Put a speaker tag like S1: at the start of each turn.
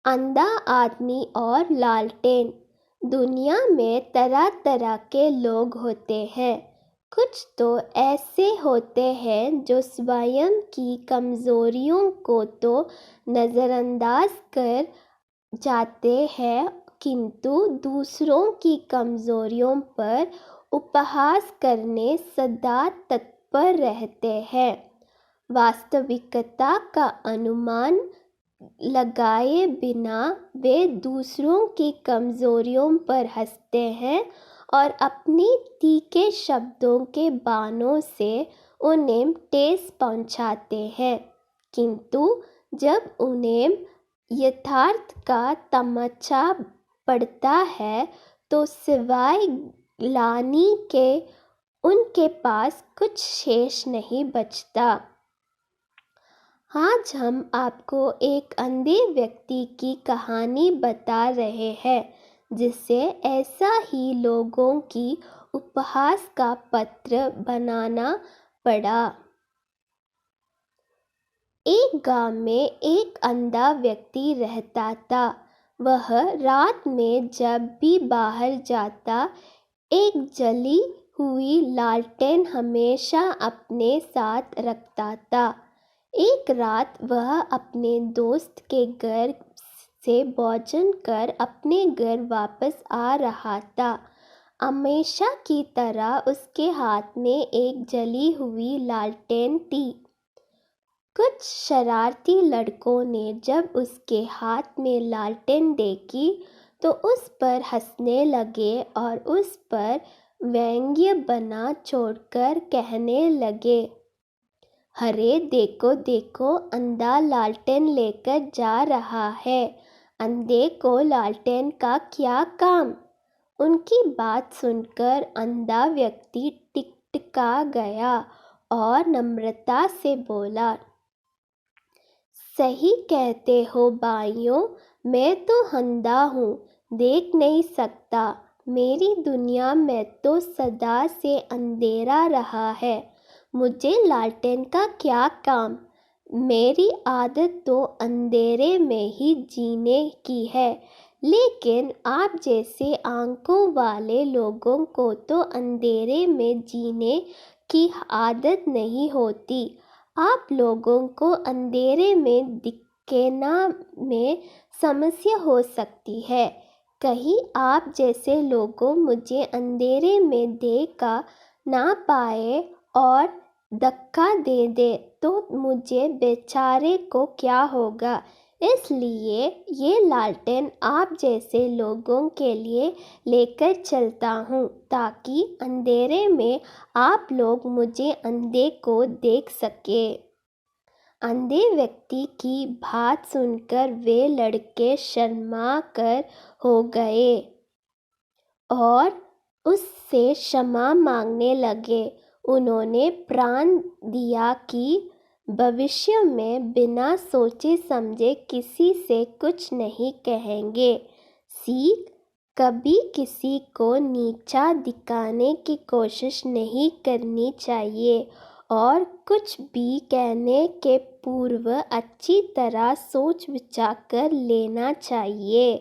S1: अंधा आदमी और लालटेन। दुनिया में तरह तरह के लोग होते हैं। कुछ तो ऐसे होते हैं जो स्वयं की कमज़ोरियों को तो नज़रअंदाज कर जाते हैं, किंतु दूसरों की कमज़ोरियों पर उपहास करने सदा तत्पर रहते हैं। वास्तविकता का अनुमान लगाए बिना वे दूसरों की कमज़ोरियों पर हंसते हैं और अपनी तीखे शब्दों के बाणों से उन्हें ठेस पहुंचाते हैं, किंतु जब उन्हें यथार्थ का तमाचा पड़ता है तो सिवाय ग्लानि के उनके पास कुछ शेष नहीं बचता। आज हम आपको एक अंधे व्यक्ति की कहानी बता रहे हैं जिसे ऐसा ही लोगों की उपहास का पात्र बनाना पड़ा। एक गांव में एक अंधा व्यक्ति रहता था। वह रात में जब भी बाहर जाता, एक जली हुई लालटेन हमेशा अपने साथ रखता था। एक रात वह अपने दोस्त के घर से भोजन कर अपने घर वापस आ रहा था। हमेशा की तरह उसके हाथ में एक जली हुई लालटेन थी। कुछ शरारती लड़कों ने जब उसके हाथ में लालटेन देखी तो उस पर हंसने लगे और उस पर व्यंग्य बना छोड़कर कहने लगे, अरे देखो देखो, अंधा लालटेन लेकर जा रहा है, अंधे को लालटेन का क्या काम। उनकी बात सुनकर अंधा व्यक्ति टिकटिका गया और नम्रता से बोला, सही कहते हो भाइयों, मैं तो अंधा हूँ, देख नहीं सकता। मेरी दुनिया में तो सदा से अंधेरा रहा है, मुझे लालटेन का क्या काम। मेरी आदत तो अंधेरे में ही जीने की है, लेकिन आप जैसे आंखों वाले लोगों को तो अंधेरे में जीने की आदत नहीं होती। आप लोगों को अंधेरे में दिखना में समस्या हो सकती है। कहीं आप जैसे लोगों मुझे अंधेरे में देख ना पाए और धक्का दे दे तो मुझे बेचारे को क्या होगा। इसलिए ये लालटेन आप जैसे लोगों के लिए लेकर चलता हूँ, ताकि अंधेरे में आप लोग मुझे अंधे को देख सके। अंधे व्यक्ति की बात सुनकर वे लड़के शर्मा कर हो गए और उससे क्षमा मांगने लगे। उन्होंने प्रण दिया कि भविष्य में बिना सोचे समझे किसी से कुछ नहीं कहेंगे। सीख, कभी किसी को नीचा दिखाने की कोशिश नहीं करनी चाहिए और कुछ भी कहने के पूर्व अच्छी तरह सोच विचार कर लेना चाहिए।